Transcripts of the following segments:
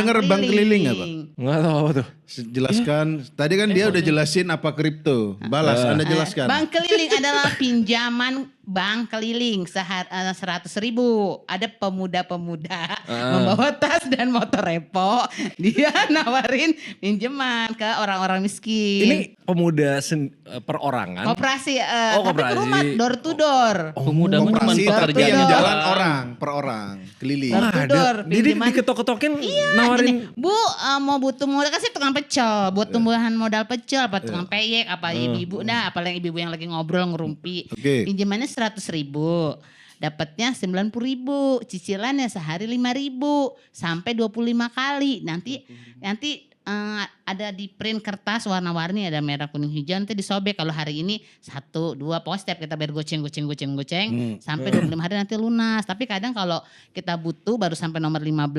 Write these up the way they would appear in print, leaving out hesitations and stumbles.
Dengar bank keliling nggak, Pak? Nggak tahu apa tuh. Jelaskan. Tadi kan dia udah jelasin apa kripto. Balas, Anda jelaskan. Bank keliling adalah pinjaman bank keliling 100.000. Ada pemuda-pemuda membawa tas dan motor repo. Dia nawarin pinjaman ke orang-orang miskin. Ini pemuda perorangan. Koperasi, tapi koperasi. ke rumah door to door. Pemuda mah cuma Operasi tapi pekerjaan yang Door. jalan orang per orang keliling. Door to door. Jadi pinjaman. diketok-ketokin Gini, nawarin. Bu mau butuh modal kasih tukang pecel, buat tumbuhan modal pecel, apa tukang peyek, apa ibu-ibu dah, apalagi ibu-ibu yang lagi ngobrol ngerumpi. Oke. Pinjamannya 100.000, dapatnya 90.000, cicilannya sehari 5.000 sampai 25 kali. Nanti ada di print kertas warna-warni, ada merah, kuning, hijau, nanti disobek. Kalau hari ini 1, 2, pokoknya setiap kita bayar goceng sampai 25 hari nanti lunas. Tapi kadang kalau kita butuh baru sampai nomor 15,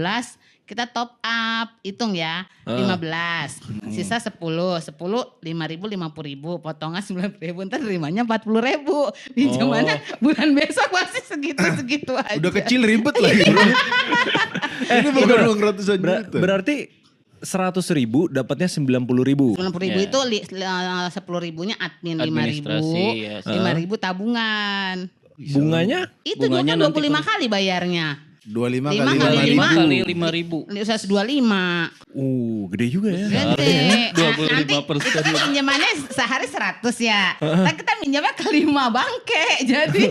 kita top up, hitung ya, 15, sisa 10, 5.000, 50.000, potongan 90.000, ntar terimanya 40.000. Pinjamannya bulan besok masih segitu-segitu aja. Udah kecil ribet lagi bro. Ini bukan uang ratusan juta. Berarti 100.000 dapatnya 90.000. 90.000 itu 10.000-nya admin, Administrasi, ya. 5.000 tabungan. Bunganya? Itu Bunganya juga nanti 25 kali bayarnya. 25 5 kali kali 5 5.000. kali 5.000. Usah 25. Gede juga ya. Gede. 25%. Itu kan pinjamannya sehari 100 ya. Nah, kita minjamnya ke 5 bangke. Jadi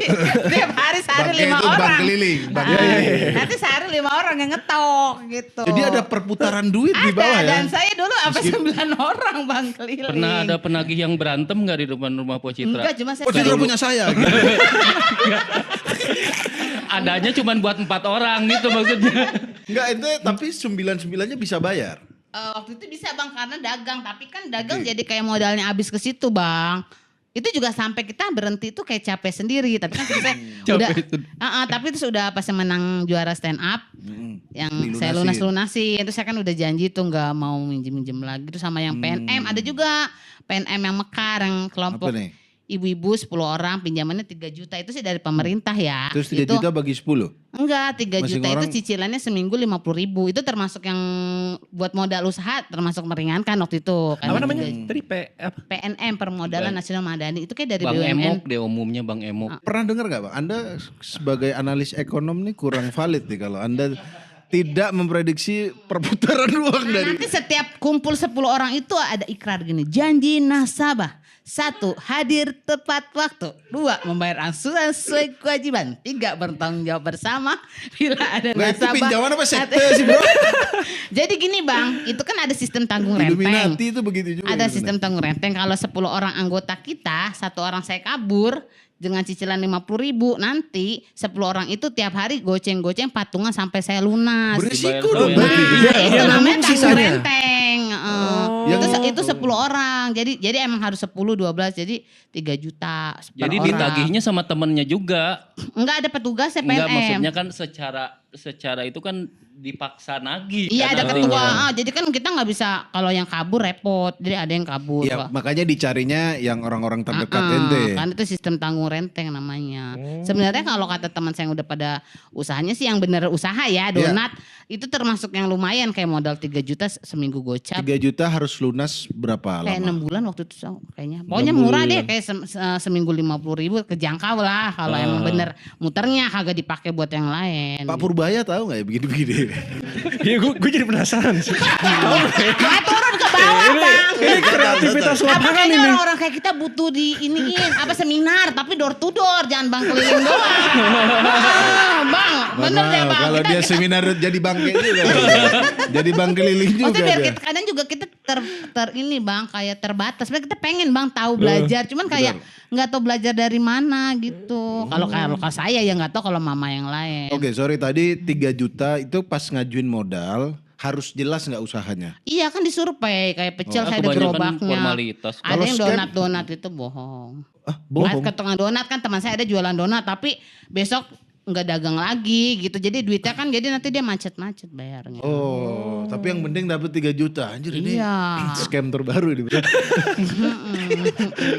tiap hari sehari Bangke 5 itu orang. bank keliling. Bank Ah, keliling. nanti sehari 5 orang yang ngetok gitu. Jadi ada perputaran duit di bawah ya. Dan saya dulu apa 9 orang bang keliling. Pernah ada penagih yang berantem nggak di depan rumah Po Citra? Enggak, cuma saya Oh Citra punya saya. Adanya cuma buat 4 orang gitu maksudnya. Enggak itu tapi 99-nya bisa bayar. Waktu itu bisa bang karena dagang, tapi kan dagang jadi kayak modalnya habis ke situ bang. Itu juga sampai kita berhenti itu kayak capek sendiri, tapi kan saya udah, tapi itu sudah pas menang juara stand up, yang saya lunas-lunasin, itu saya kan udah janji tuh nggak mau minjem lagi, itu sama yang PNM ada juga PNM yang Mekar yang kelompok Apa nih? ibu-ibu 10 orang pinjamannya 3 juta itu sih dari pemerintah ya. Terus 3 itu, juta bagi 10. Enggak, 3 Masing juta orang- itu cicilannya seminggu 50.000. Itu termasuk yang buat modal usaha termasuk meringankan waktu itu. Apa Karena namanya? 3 Tadi apa? PNM Permodalan Nasional Madani itu kayak dari Bang BUMN. Emok deh umumnya Bang Emok. Pernah dengar gak Bang? Anda sebagai analis ekonom nih kurang valid nih kalau Anda tidak memprediksi perputaran uang Nah, dari... nanti setiap kumpul 10 orang itu ada ikrar gini. Janji nasabah. 1. Hadir tepat waktu. 2. Membayar angsuran sesuai kewajiban. 3. Bertanggung jawab bersama bila ada Nah, itu nasabah. pinjaman apa sekte sih bro? Jadi gini bang, itu kan ada sistem tanggung renteng. Illuminati itu begitu juga. Ada sistem tanggung renteng. Kalau 10 orang anggota kita, 1 orang saya kabur dengan cicilan 50.000, nanti 10 orang itu tiap hari goceng-goceng patungan sampai saya lunas. Berisiko Dibayar dong. sama Nah, berarti. itu Yang namanya nanggung tanggung sisanya. renteng. Itu 10 orang. Jadi emang harus 10, 12. Jadi 3 juta per Jadi orang. ditagihnya sama temennya juga. Enggak ada petugas PNM. Enggak, maksudnya kan secara itu kan dipaksa nagih. Iya kan ada artinya. ketua. Jadi kan kita nggak bisa kalau yang kabur repot. Jadi ada yang kabur. Ya, Pak. makanya dicarinya yang orang-orang terdekat ente. Kan itu sistem tanggung renteng namanya. Sebenarnya kalau kata teman saya yang udah pada usahanya sih yang bener usaha ya donat itu termasuk yang lumayan kayak modal 3 juta seminggu gocap. 3 juta harus lunas berapa Kayak lama? 6 bulan waktu itu kayaknya. Pokoknya murah deh kayak seminggu 50.000 kejangkau lah kalau emang bener muternya kagak dipakai buat yang lain. Pak Purbaya tahu nggak ya begini-begini? Iya gue jadi penasaran sih. Nah, turun ke bawah bang. Ini kreativitas Apa lapangan kayaknya ini. orang-orang kayak kita butuh di iniin apa seminar tapi door to door jangan bang keliling doang. Bang, bener deh bang. Kalau dia seminar jadi bangke juga. Jadi bang keliling juga Maksudnya biar dia. kita, kadang juga kita ini bang kayak terbatas. Sebenarnya kita pengen bang tahu belajar, cuman kayak nggak tahu belajar dari mana gitu. Kalau saya ya nggak tahu kalau mama yang lain. Oke, sorry tadi 3 juta itu pas ngajuin modal harus jelas nggak usahanya. Iya kan disurvey kayak pecel saya ada Kebanyakan gerobaknya. formalitas. Ada Kalau yang scam- donat itu bohong. Bohong. Ke tukang donat kan teman saya ada jualan donat tapi besok nggak dagang lagi gitu. Jadi duitnya kan jadi nanti dia macet-macet bayarnya. Oh, tapi Tapi yang penting dapat 3 juta. Anjir ini Iya. scam terbaru ini.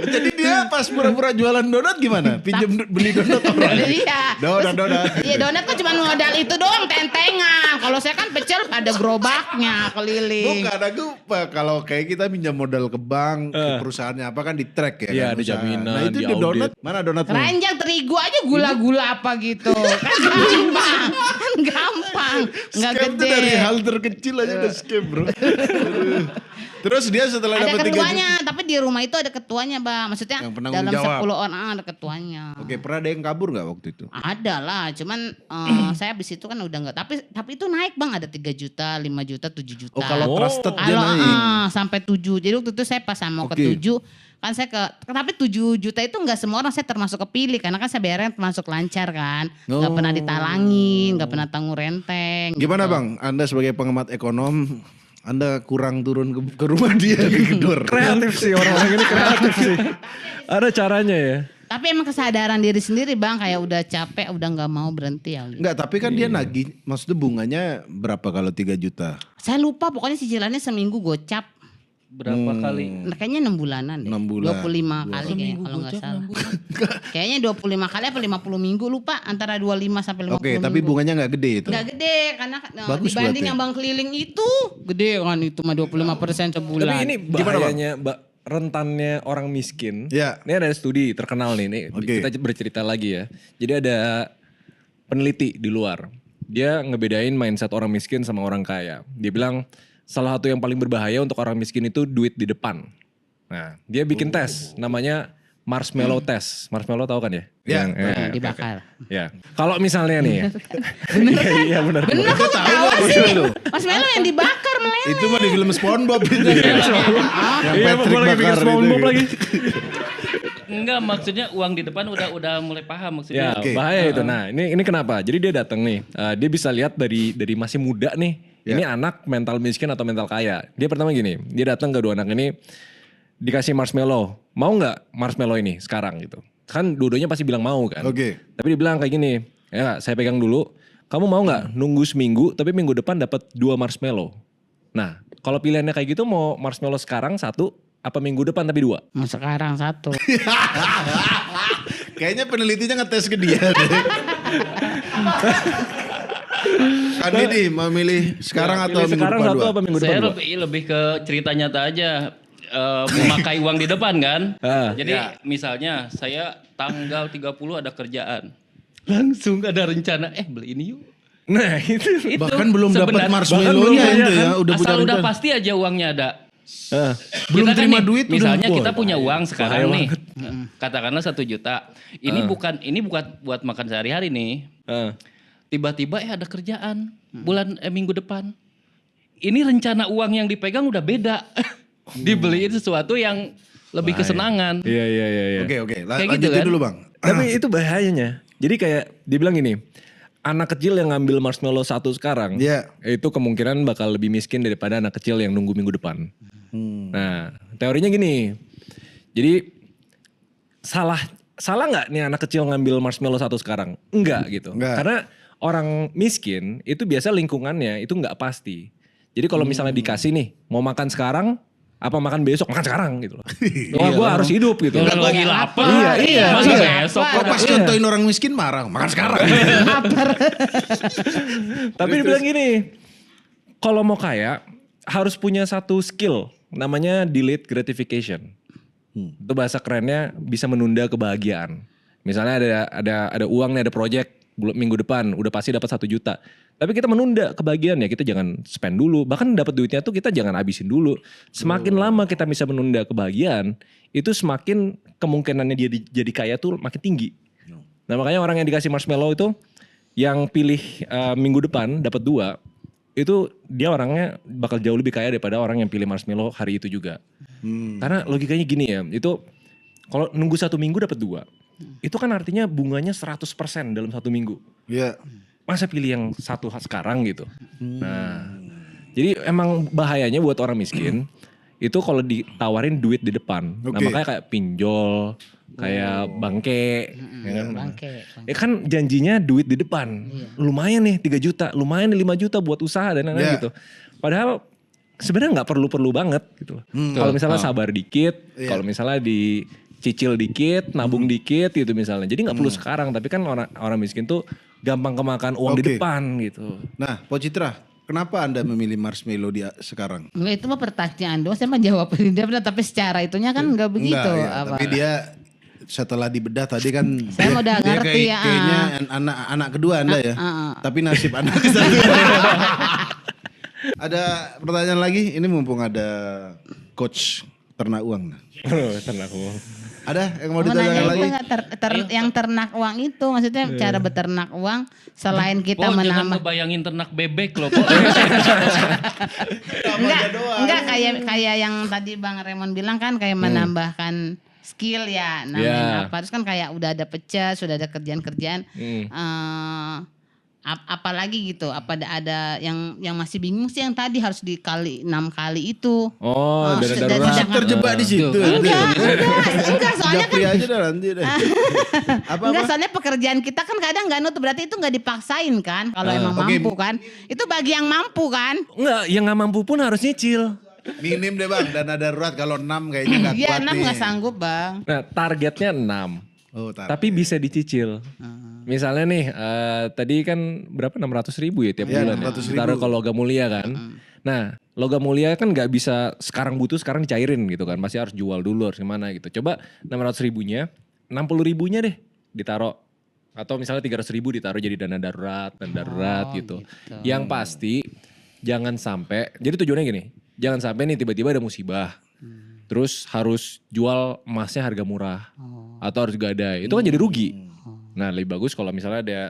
Jadi dia pas pura-pura jualan donat gimana? Pinjam beli donat orang. Iya. Donat. Iya donat kan cuma modal itu doang tentengan. Kalau saya kan pecel ada gerobaknya keliling. Bukan, aku kalau kayak kita pinjam modal ke bank, ke perusahaannya apa kan di track ya. Iya, kan, ada usaha. jaminan, Nah itu di diaudit. donat, mana donatmu? Keranjang terigu aja gula-gula apa gitu. Kan gampang. Kan gampang. Nggak Scam tuh gede. dari hal terkecil aja udah scam bro. Aduh. Terus dia setelah Ada dapat 3 juta. ketuanya, tapi di rumah itu ada ketuanya, Bang. Maksudnya Yang penanggung dalam jawab. 10 orang ada ketuanya. Oke, pernah ada yang kabur gak waktu itu? Ada lah, cuman saya habis itu kan udah enggak. Tapi itu naik, Bang. Ada 3 juta, 5 juta, 7 juta. Oh kalau trusted dia Kalau naik. sampai 7. Jadi waktu itu saya pas mau Oke. ke 7 kan saya tapi 7 juta itu enggak semua orang saya termasuk kepilih karena kan saya bayarnya termasuk lancar kan. Enggak Oh. pernah ditalangin, enggak pernah tanggung renteng. Gimana gitu. Bang, Anda sebagai pengamat ekonom, Anda kurang turun ke rumah dia di gedor. Kreatif sih orang-orang ini kreatif sih. Ada caranya ya. Tapi emang kesadaran diri sendiri, Bang, kayak udah capek, udah enggak mau berhenti ya. Enggak, tapi kan dia nagih, maksudnya bunganya berapa kalau 3 juta? Saya lupa pokoknya cicilannya seminggu gocap. Berapa kali? Nah, kayaknya 6 bulanan deh. 6 bulan. 25 kali kayaknya kalau nggak salah. Kayaknya 25 kali apa 50 minggu lupa antara 25 sampai 50 Oke, minggu. tapi bunganya nggak gede itu. Nggak gede karena Bagus dibanding berarti. yang bank keliling itu gede kan itu mah 25% sebulan. Tapi ini bahayanya rentannya orang miskin. Ya. Ini ada studi terkenal nih. Oke. Kita bercerita lagi ya. Jadi ada peneliti di luar. Dia ngebedain mindset orang miskin sama orang kaya. Dia bilang salah satu yang paling berbahaya untuk orang miskin itu duit di depan. Nah, dia bikin tes namanya marshmallow test. Marshmallow tahu kan ya? Ya. Yang dibakar. Ya. Kalau misalnya nih ya. Iya benar. Bener kok ketawa sih. Mas Melo yang dibakar meleleh. Itu mah di film SpongeBob itu. Yang Iya, Patrick gue lagi pikir bakar SpongeBob itu. lagi. Enggak, maksudnya uang di depan udah mulai paham maksudnya. Ya, Oke. bahaya itu. Nah, ini kenapa? Jadi dia datang nih. Dia bisa lihat dari masih muda nih. Ya. Ini anak mental miskin atau mental kaya. Dia pertama gini, dia datang ke dua anak ini dikasih marshmallow. Mau nggak marshmallow ini sekarang gitu? Kan dua-duanya pasti bilang mau kan. Oke. Tapi dia bilang kayak gini, ya saya pegang dulu. Kamu mau nggak nunggu seminggu tapi minggu depan dapat 2 marshmallow? Nah, kalau pilihannya kayak gitu mau marshmallow sekarang 1 apa minggu depan tapi 2? Mau sekarang 1. Kayaknya penelitinya ngetes ke dia deh. Kan ini memilih sekarang atau minggu sekarang depan 1 2? apa minggu depan Saya 2? lebih ke cerita nyata aja. Memakai uang di depan kan. Jadi misalnya saya tanggal 30 ada kerjaan. Langsung ada rencana beli ini yuk. Nah, itu. Bahkan belum dapat sebenarnya- marshmallow-nya bahkan belum itu ya, kan? udah punya Asal udah rencana. pasti aja uangnya ada. Belum Kita kan terima nih, duit udah misalnya wah, kita punya uang sekarang bahaya nih. Katakanlah 1 juta. Ini bukan buat makan sehari-hari nih. Tiba-tiba ada kerjaan minggu depan. Ini rencana uang yang dipegang udah beda. Dibeliin sesuatu yang lebih kesenangan. Iya. Oke. Kayak gitu Lanjutin kan? dulu Bang. Tapi itu bahayanya. Jadi kayak dibilang gini, anak kecil yang ngambil marshmallow 1 sekarang, Iya. itu kemungkinan bakal lebih miskin daripada anak kecil yang nunggu minggu depan. Nah, teorinya gini. Jadi salah nggak nih anak kecil ngambil marshmallow 1 sekarang? Enggak gitu. Enggak. Karena orang miskin itu biasa lingkungannya itu nggak pasti. Jadi kalau misalnya dikasih nih, mau makan sekarang apa makan besok? Makan sekarang gitu loh. Wah, gue harus hidup gitu. Orang lagi lapar. Iya. Masa Iya. besok? Kok pas contohin orang miskin marah, makan sekarang. Tapi dibilang gini, kalau mau kaya harus punya satu skill namanya delayed gratification. Itu bahasa kerennya bisa menunda kebahagiaan. Misalnya ada uang nih, ada project minggu depan udah pasti dapat 1 juta. Tapi kita menunda kebahagiaan ya, kita jangan spend dulu. Bahkan dapat duitnya tuh kita jangan habisin dulu. Semakin lama kita bisa menunda kebahagiaan, itu semakin kemungkinannya dia jadi kaya tuh makin tinggi. Nah makanya orang yang dikasih marshmallow itu yang pilih minggu depan dapat 2, itu dia orangnya bakal jauh lebih kaya daripada orang yang pilih marshmallow hari itu juga. Karena logikanya gini ya, itu kalau nunggu 1 minggu dapat 2, itu kan artinya bunganya 100% dalam 1 minggu. Iya. Masa pilih yang 1 sekarang gitu. Nah, jadi emang bahayanya buat orang miskin itu kalau ditawarin duit di depan. Nah Oke. makanya kayak pinjol, kayak bangke. Ya kan? Bangke. Ya kan janjinya duit di depan. Lumayan nih 3 juta, lumayan nih 5 juta buat usaha dan lain-lain Iya. gitu. Padahal sebenarnya nggak perlu banget gitu loh. Kalau misalnya sabar dikit, kalau misalnya dicicil dikit, nabung dikit gitu misalnya. Jadi nggak perlu sekarang, tapi kan orang miskin tuh gampang kemakan uang di Oke. depan gitu. Nah, Po Citra, kenapa Anda memilih marshmallow sekarang? Enggak, itu mah pertanyaan doang, saya mah jawab dia benar, tapi secara itunya kan enggak begitu. Enggak, ya, apa. tapi dia setelah dibedah tadi kan Saya udah dia ngerti, ya. kayaknya anak kedua Anda ya. Tapi nasib anak satu. Ada pertanyaan lagi? Ini mumpung ada coach ternak uang. Tenang aku. Ada yang mau Mau nanya ditanyakan itu lagi? enggak yang ternak uang itu, maksudnya cara beternak uang selain kita Oh, jangan menambah. ngebayangin ternak bebek loh. Po. Enggak kayak yang tadi Bang Raymond bilang kan kayak menambahkan skill ya namanya apa. Terus kan kayak udah ada pecah, sudah ada kerjaan-kerjaan. Apalagi gitu, apa ada yang masih bingung sih yang tadi harus dikali 6 kali itu. Oh, dana sudah- darurat. sudah- Terjebak di situ. Enggak soalnya Japri aja dah nanti deh. Enggak, soalnya pekerjaan kita kan kadang nggak nutup, berarti itu nggak dipaksain kan kalau emang Oke. mampu kan. Itu bagi yang mampu kan. Enggak, yang nggak mampu pun harus nyicil. Minim deh Bang, dana darurat kalau 6 kayaknya nggak Iya, kuat 6 nih. nggak sanggup Bang. Nah, targetnya 6. Oh, Tapi bisa dicicil. Misalnya nih, tadi kan berapa 600.000 ya tiap Iya, bulan. 600.000. Taruh ke logam mulia kan. Nah, logam mulia kan nggak bisa sekarang butuh sekarang dicairin gitu kan. Masih harus jual dulu harus gimana gitu. Coba 600.000-nya, 60.000-nya deh ditaruh. Atau misalnya 300.000 ditaruh jadi dana darurat gitu. Yang pasti jangan sampai, jadi tujuannya gini. Jangan sampai nih tiba-tiba ada musibah. Terus harus jual emasnya harga murah. Atau harus gadai. Itu kan jadi rugi. Nah lebih bagus kalau misalnya ada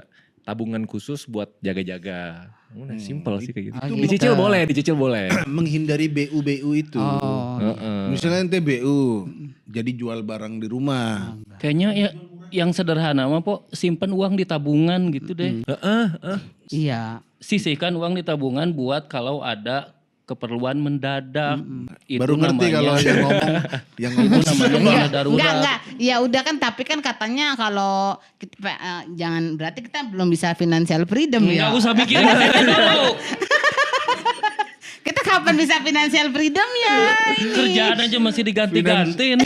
tabungan khusus buat jaga-jaga. Simple sih kayak gitu. Dicicil boleh. menghindari BU itu. Heeh. Misalnya ente BU, jadi jual barang di rumah. Kayaknya ya yang sederhana mah Po, simpen uang di tabungan gitu deh. Iya. Sisihkan uang di tabungan buat kalau ada keperluan mendadak. Itu Baru ngerti namanya- kalau yang ngomong itu namanya dana darurat. Enggak. Ya udah kan, tapi kan katanya kalau kita, jangan, berarti kita belum bisa financial freedom ya. Enggak usah mikirin itu dulu. Kita kapan bisa financial freedom ya? Ini. Kerjaan aja masih diganti-gantiin.